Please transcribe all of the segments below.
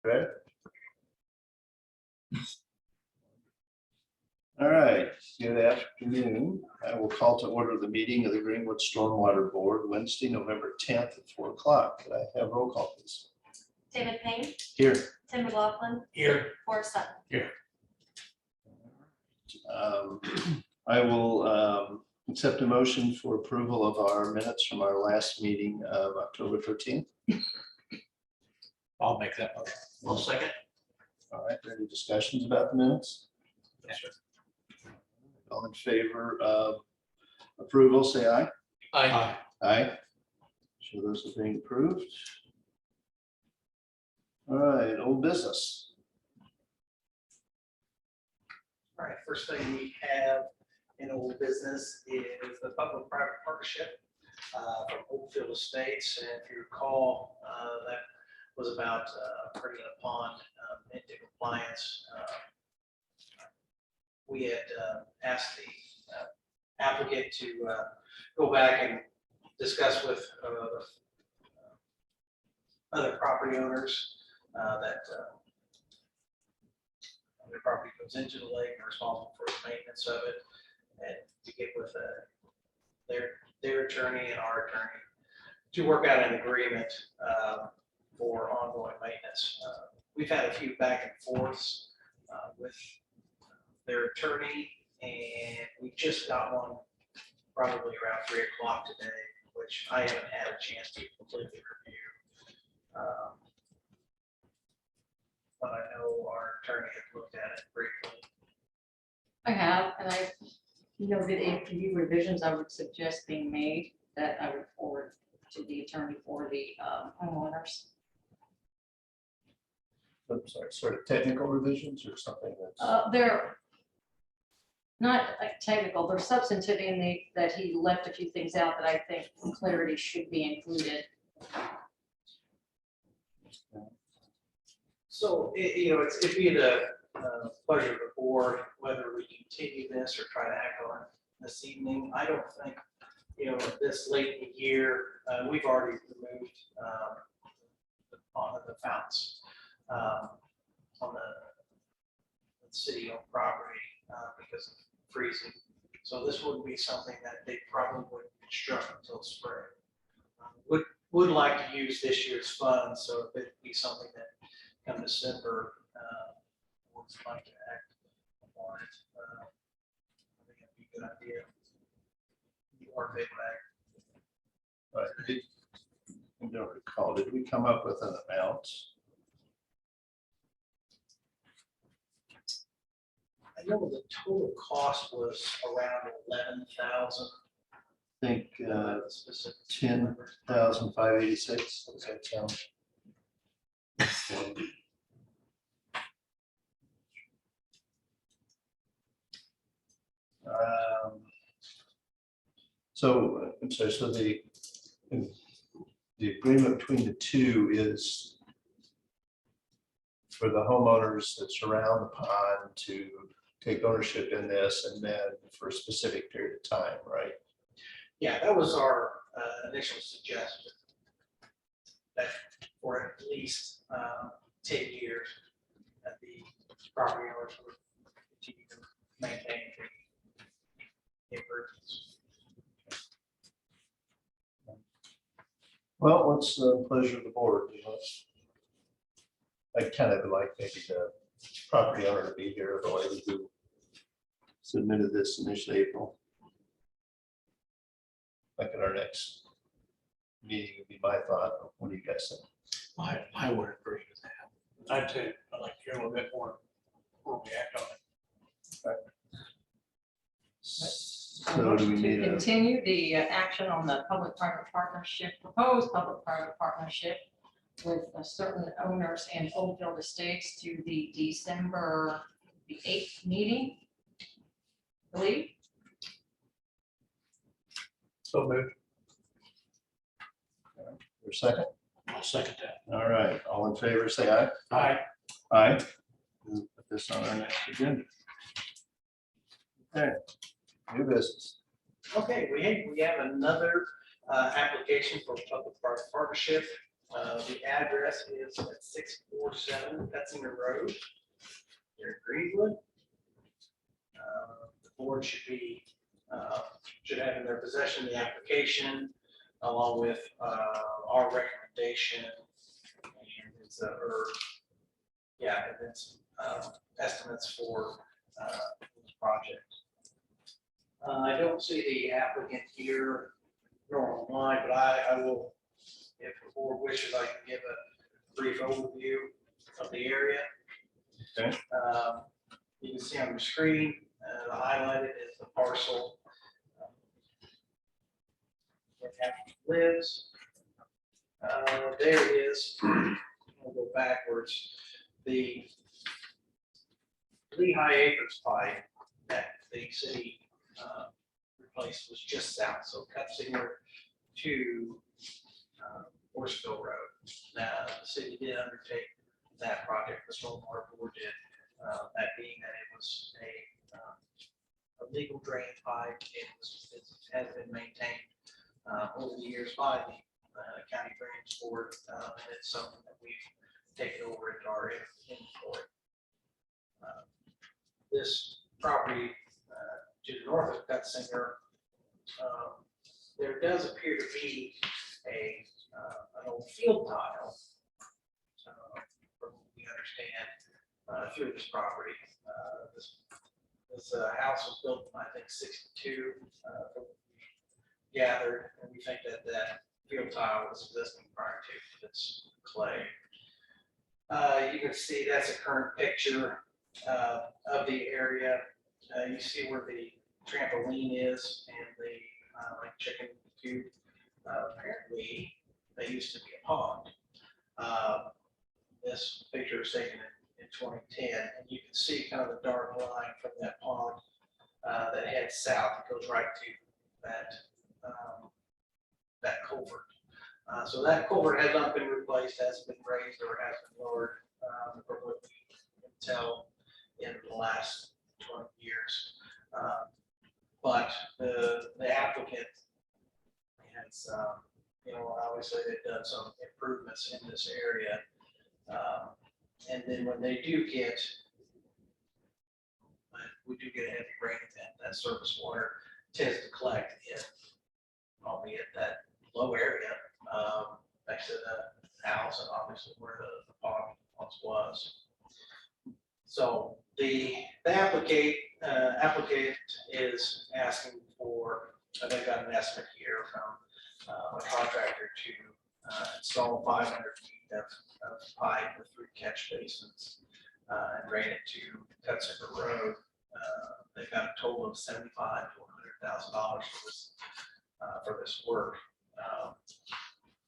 Greg? All right, good afternoon. I will call to order the meeting of the Greenwood Stormwater Board Wednesday, November 10th at 4 o'clock. Could I have roll call, please? David Payne, Here. Tim McLaughlin, Here. Forrest Sutton. Here. I will accept a motion for approval of our minutes from our last meeting of October 13th. I'll make that motion. Well, second. All right, any discussions about the minutes? Yes, sir. All in favor of approval, say aye. Aye. Aye. So those are being approved. All right, old business. All right, first thing we have in old business is the public-private partnership from Oakfield Estates. And if you recall, that was about bringing a pond into compliance. We had asked the applicant to go back and discuss with other property owners that their property goes into the lake and are responsible for the maintenance of it, and to get with their attorney and our attorney to work out an agreement for ongoing maintenance. We've had a few back and forths with their attorney, and we just got one probably around 3 o'clock today, which I haven't had a chance to completely review. But I know our attorney had looked at it briefly. I have, and I noted if any revisions I would suggest being made that I would forward to the attorney for the homeowners. I'm sorry, sort of technical revisions or something that's. They're not like technical, they're substantive in that he left a few things out that I think for clarity should be included. So, it'd be the pleasure of the board whether we continue this or try to act on it this evening. I don't think, this late in the year, we've already removed the fountains on the city-owned property because of freezing. So this wouldn't be something that they probably wouldn't construct until spring. Would like to use this year's funds, so if it'd be something that come December, would like to act on it. I think it'd be a good idea. You are big bag. I don't recall, did we come up with an amount? I know the total cost was around 11,000. I think Specific 10,586. Does that sound? So I'm sorry, so the agreement between the two is for the homeowners that surround the pond to take ownership in this, and then for a specific period of time, right? Yeah, that was our initial suggestion. That for at least 10 years, that the property owners would continue to maintain the improvements. Well, what's the pleasure of the board? I kind of like maybe the property owner to be here, the lady who submitted this initially April. Like at our next meeting would be my thought. What do you guys think? I would agree with that. I too, I'd like to hear a little bit more before we act on it. So do we To need a, continue the action on the public-private partnership, proposed public-private partnership with certain owners in Oakfield Estates to the December the 8th meeting, I believe? So moved. for a second? I'll second that. All right, all in favor, say aye. Aye. Aye. We'll put this on our next agenda. Okay, new business. Okay, we have another application for public-private partnership The address is at 647 Betzinger Road, near Greenwood. The board should have in their possession the application along with our recommendation and it's estimates for this project. I don't see the applicant here nor online, but I will, if the board wishes, I can give a brief overview of the area. Okay. You can see on the screen, the highlighted is the parcel where the applicant lives. There is, we'll go backwards, the Lehigh Acres pipe that the city replaced was just south, so Cutzinger to Horseville Road. Now, the city did undertake that project, the Stormwater Board did, that being that it was a legal drain pipe. It has been maintained over the years by the County Drainage Board, and it's something that we've taken over into our inventory. This property to the north of Cutzinger, there does appear to be an old field tile, from what we understand, through this property. This house was built in, I think, 62, from what we gathered, and we think that that field tile was existing prior to its clay. You can see that's a current picture of the area. You see where the trampoline is and the like chicken coop. Apparently, they used to be a pond. This picture is taken in 2010, and you can see kind of the dark line from that pond that heads south. It goes right to that culvert. So that culvert has not been replaced, hasn't been raised, or has been lowered from what we can tell in the last 20 years. But the applicant has, obviously they've done some improvements in this area. And then when they do get, we do get a heavy rain event, that surface water tends to collect in, albeit that low area next to the house and obviously where the pond once was. So the applicant is asking for, they've got an estimate here from a contractor to install 500 feet of pipe with 3 catch basins and drain it to Cutzinger Road. They've got a total of $75,000 to $100,000 for this work.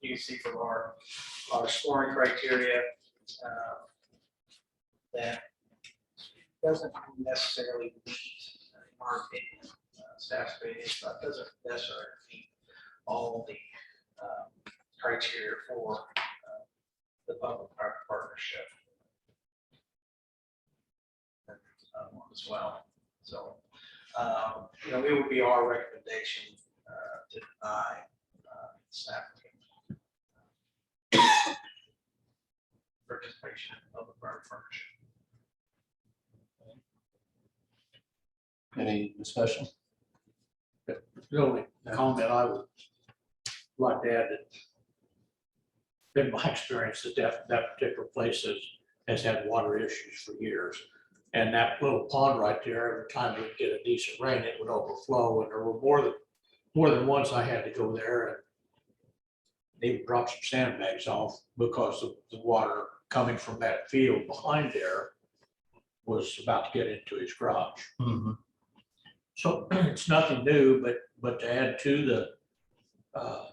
You can see from our scoring criteria that doesn't necessarily meet, in our opinion, staff's opinion, but doesn't necessarily meet all the criteria for the public-private partnership as well. So, it would be our recommendation to deny staff participation in public-private partnership. Any discussion? The only comment I would like to add that in my experience, that particular place has had water issues for years. And that little pond right there, every time we get a decent rain, it would overflow. And there were more than once I had to go there and even drop some sandbags off because of the water coming from that field behind there was about to get into his garage. Mm-hmm. So it's nothing new, but to add to the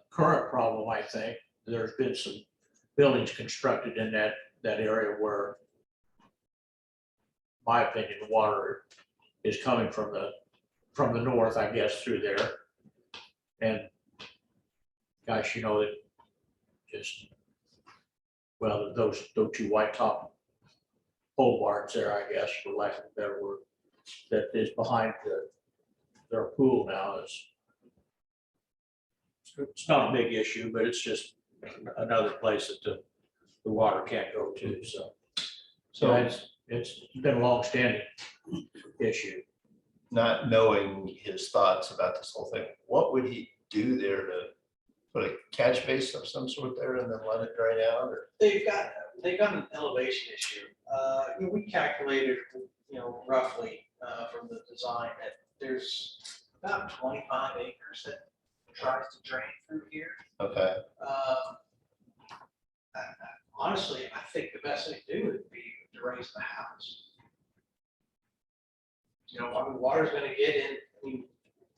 current problem, I think there's been some buildings constructed in that area where, in my opinion, the water is coming from the north, I guess, through there. And gosh, it just, well, those 2 white top pole barns there, I guess, for lack of a better word, that is behind their pool now it's not a big issue, but it's just another place that the water can't go to, so. So It's been a long-standing issue. not knowing his thoughts about this whole thing, what would he do there to put a catch base of some sort there and then let it drain out or? They've got an elevation issue. We calculated, roughly, from the design that there's about 25 acres that tries to drain through here. Okay, Honestly, I think the best thing to do would be to raise the house. Water's gonna get in,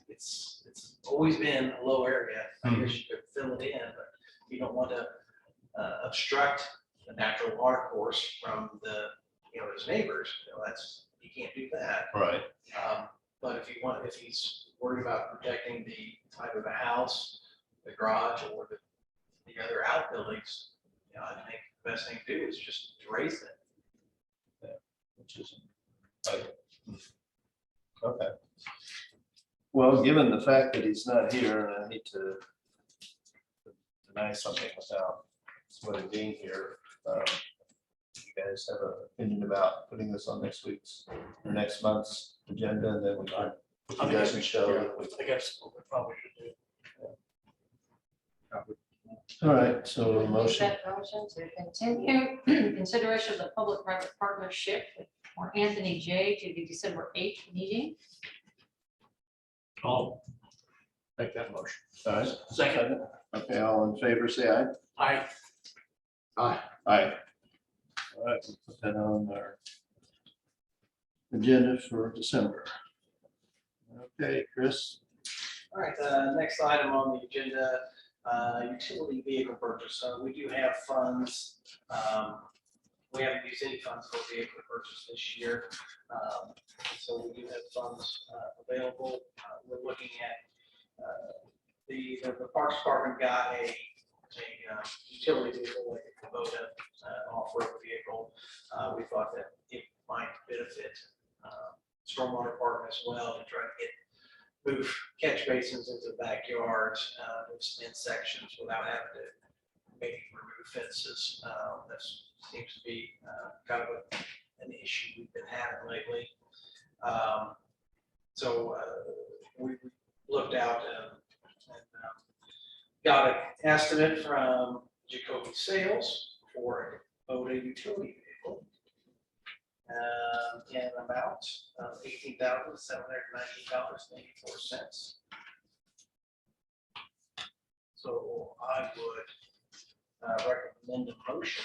it's always been a low area. I guess you could fill it in, but you don't want to obstruct the natural water course from his neighbors. You can't do that. right. But if he's worried about protecting the type of a house, the garage, or the other outbuildings, I think the best thing to do is just to raise it. Which is, okay. Well, given the fact that he's not here, and I hate to deny something without somebody being here, you guys have an opinion about putting this on next week's or next month's agenda, and then we can, you guys can show. I guess we probably should do. All right, so a motion, That motion to continue consideration of the public-private partnership for Anthony J. to the December 8th meeting. I'll make that motion. all right. Second. Okay, all in favor, say aye. Aye. Aye. All right, we'll put that on our agenda for December. Okay, Chris. All right, next item on the agenda, utility vehicle purchase. So we do have funds. We haven't used any funds for vehicle purchase this year. So we do have funds available. We're looking at the Parks Department got a utility vehicle, like a Kubota off-road vehicle. We thought that it might benefit Stormwater Department as well to try to move catch basins into backyards, in sections without having to maybe remove fences. That seems to be kind of an issue we've been having lately. So we looked out and got an estimate from Jacoby Sales for a Boda utility vehicle. In an amount of $18,798.84. So I would recommend a motion.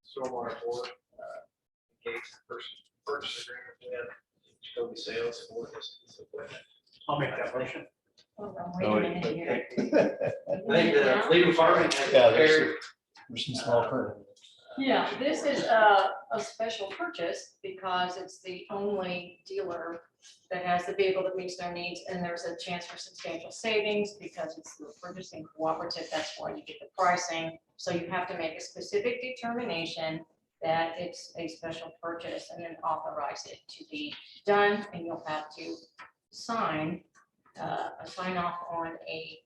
Stormwater Board engage the purchase agreement with Jacoby Sales for this piece of equipment. I'll make that motion. Hold on, wait a minute here. I think the legal department has Yeah, prepared. there's some small print. Yeah, this is a special purchase because it's the only dealer that has the vehicle that meets their needs, and there's a chance for substantial savings because it's the purchasing cooperative. That's why you get the pricing. So you have to make a specific determination that it's a special purchase and then authorize it to be done, and you'll have to sign off on a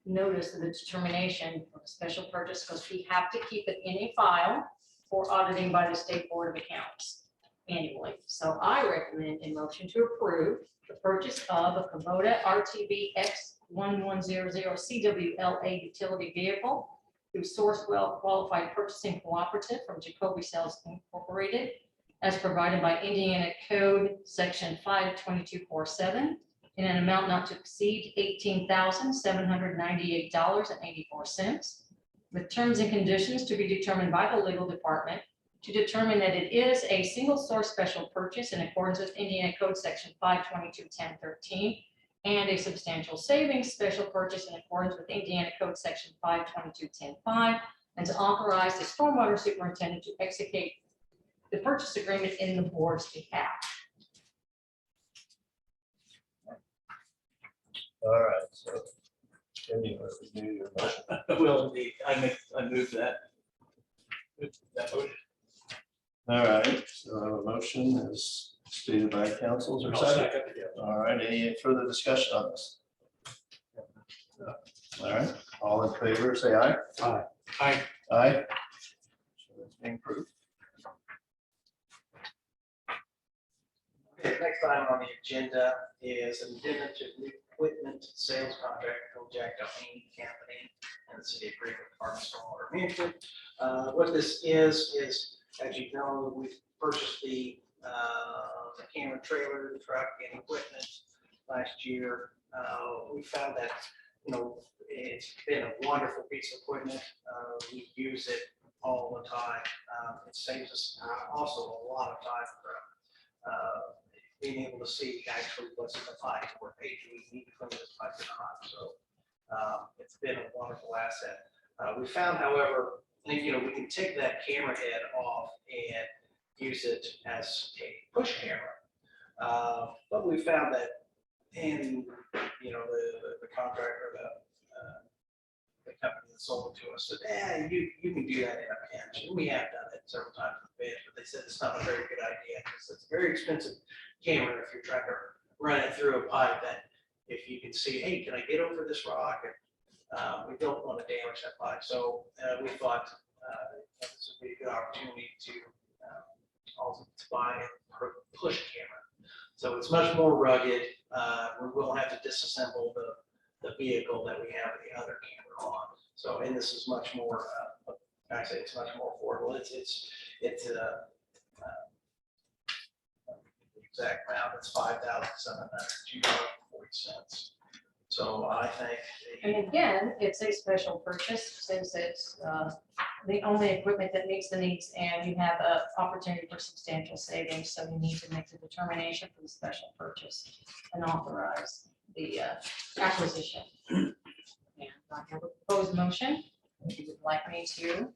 notice of the determination of a special purchase, because we have to keep it in a file for auditing by the State Board of Accounts annually. So I recommend a motion to approve the purchase of a Kubota RTV X1100 CWLA utility vehicle through Sourcewell Qualified Purchasing Cooperative from Jacoby Sales Incorporated, as provided by Indiana Code Section 52247, in an amount not to exceed $18,798.84, with terms and conditions to be determined by the legal department, to determine that it is a single source special purchase in accordance with Indiana Code Section 522.10.13, and a substantial savings special purchase in accordance with Indiana Code Section 522.10.5, and to authorize the stormwater superintendent to execute the purchase agreement in the board's behalf. All right, so. Jimmy, what we do your motion? Will indeed. I move that. That motion. All right, so I have a motion as stated by councils or I'll second. second it, yeah. All right, any further discussion on this? All right, all in favor, say aye. Aye. Aye. So that's being approved. Okay, next item on the agenda is an addendum to new equipment sales contract with Jack Doheny Company and the city of Greenwood Department of Stormwater Management. What this is, as you know, we've purchased the camera trailer, the truck and equipment last year. We found that, it's been a wonderful piece of equipment. We use it all the time. It saves us also a lot of time from being able to see actually what's in the pipe, or hey, do we need to clean this pipe or not? So it's been a wonderful asset. We found, however, we can take that camera head off and use it as a push camera. But we found that in, the contractor, the company that sold it to us said, you can do that in a pinch. And we have done it several times in the pinch, but they said it's not a very good idea because it's a very expensive camera if you're trying to run it through a pipe, that if you can see, hey, can I get over this rock? And we don't want to damage that pipe. So we thought this would be a good opportunity to also to buy a push camera. So it's much more rugged. We will have to disassemble the vehicle that we have the other camera on. So, and this is much more, I say it's much more affordable. It's the exact amount, it's $5,702.40. So I think. And again, it's a special purchase since it's the only equipment that meets the needs, and you have an opportunity for substantial savings. So you need to make the determination for the special purchase and authorize the acquisition. And I have a proposed motion. If you would like me to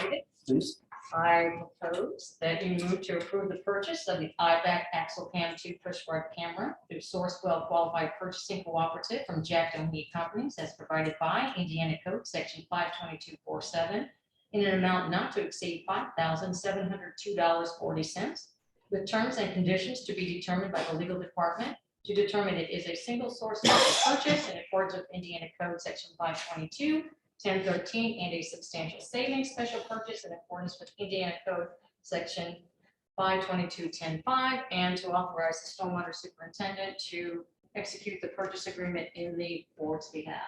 read it. Please. I propose that you move to approve the purchase of the IVAC Axle Cam 2 push rod camera through Sourcewell Qualified Purchasing Cooperative from Jack Doheny Companies as provided by Indiana Code Section 52247 in an amount not to exceed $5,702.40, with terms and conditions to be determined by the legal department to determine it is a single source purchase in accordance with Indiana Code Section 522. 1013 and a substantial savings special purchase in accordance with Indiana Code Section 522.10.5, and to authorize the stormwater superintendent to execute the purchase agreement in the board's behalf.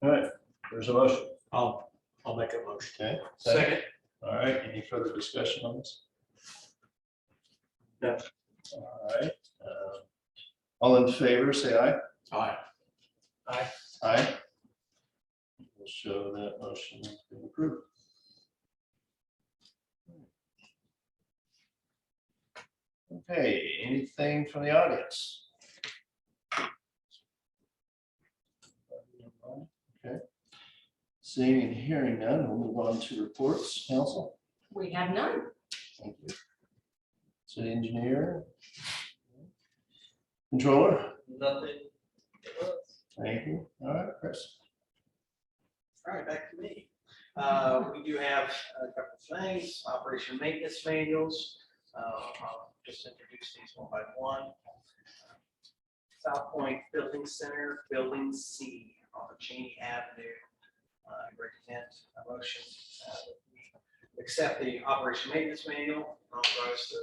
All right, there's a motion. I'll make a motion. Okay. Second. All right, any further discussion on this? No. All right. All in favor, say aye. Aye. Aye. Aye. We'll show that motion has been approved. Okay, anything from the audience? Okay. Seeing and hearing none, we'll move on to reports. Council, We have none. thank you. City engineer. Controller, Nothing. thank you. All right, Chris. All right, back to me. We do have a couple of things, operation maintenance manuals. I'll just introduce these one by one. South Point Building Center, Building C on Cheney Avenue. Recommend a motion. We accept the operation maintenance manual, authorize the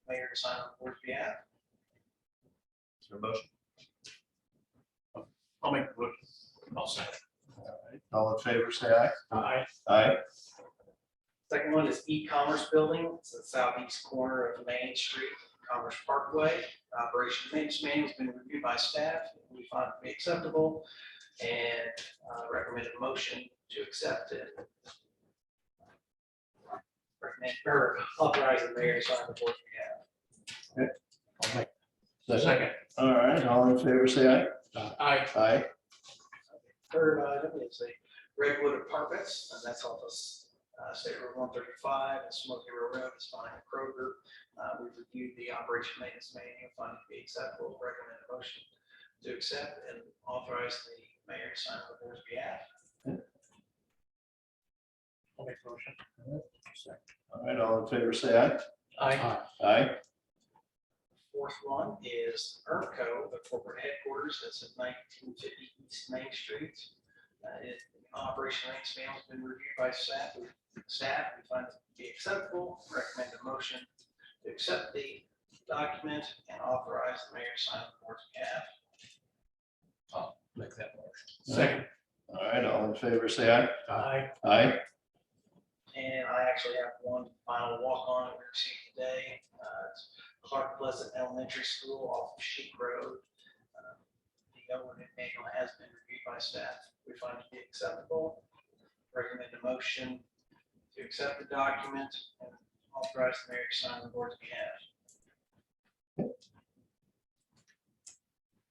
mayor to sign on the board's behalf. Is there a motion? I'll make the motion. I'll second. All right, all in favor, say aye. Aye. Aye. Second one is e-commerce building. It's the southeast corner of Main Street, Commerce Parkway. Operation maintenance manual has been reviewed by staff. We find it to be acceptable and recommend a motion to accept it. Recommend or authorize the mayor to sign the board's behalf. I'll make Second. All right, all in favor, say aye. Aye. Aye. Third item is the Redwood Apartments, and that's off of State Road 135 and Smoky River Road. It's behind Kroger. We've reviewed the operation maintenance manual, find it to be acceptable, recommend a motion to accept and authorize the mayor to sign on the board's behalf. I'll make the motion. All right, all in favor, say aye. Aye. Aye. fourth one is ERMCO, the corporate headquarters that's at 1950 East Main Street. Operation Lane has been reviewed by staff. We find it to be acceptable. Recommend a motion to accept the document and authorize the mayor to sign the board's behalf. I'll make that motion. Second. All right, all in favor, say aye. Aye. Aye. And I actually have one final walk-on we received today. It's Clark Pleasant Elementary School off of Sheep Road. The government manual has been reviewed by staff. We find it to be acceptable. Recommend a motion to accept the document and authorize the mayor to sign the board's behalf.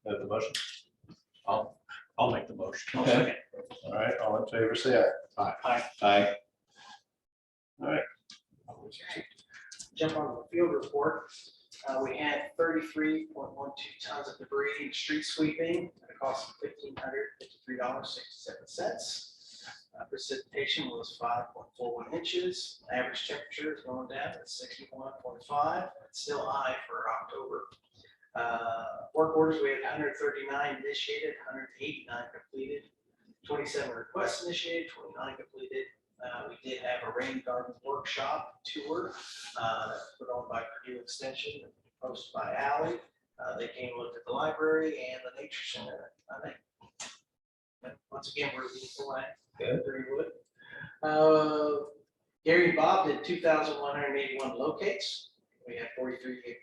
Have the motion. I'll make the motion. Okay. All right, all in favor, say aye. Aye. Aye. All right. Jump on the field report. We had 33.12 tons of debris in street sweeping at a cost of $1,553.67. Precipitation was 5.41 inches. Average temperature is going down at 61.5. It's still high for October. Work orders, we had 139 initiated, 189 completed, 27 requests initiated, 29 completed. We did have a rain garden workshop tour that was put on by Purdue Extension, hosted by Ally. They came and looked at the library and the nature center, I think. But once again, we're leading the way. Good. Very good. Gary and Bob did 2,181 locates. We had 43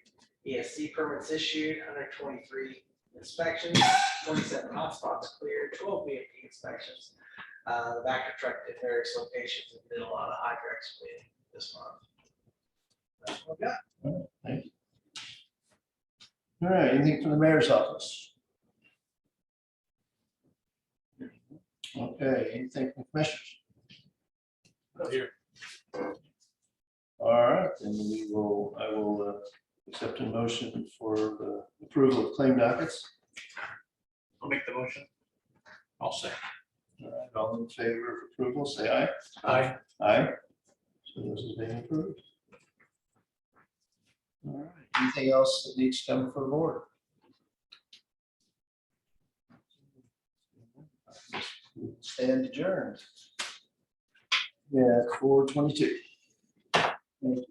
ESC permits issued, 123 inspections, 27 hotspots cleared, 12 VFD inspections. The Vector truck did various locations and did a lot of hydrex cleaning this month. That's what we got. Thank you. All right, anything from the mayor's office? Okay, anything from commissioners? Here. All right, then I will accept a motion for the approval of claim dockets. I'll make the motion. I'll say. All right, all in favor of approval, say aye. Aye. Aye. So this is being approved. All right, anything else that needs to come before the board? Stand adjourned. Yeah, 4:22. Thank you.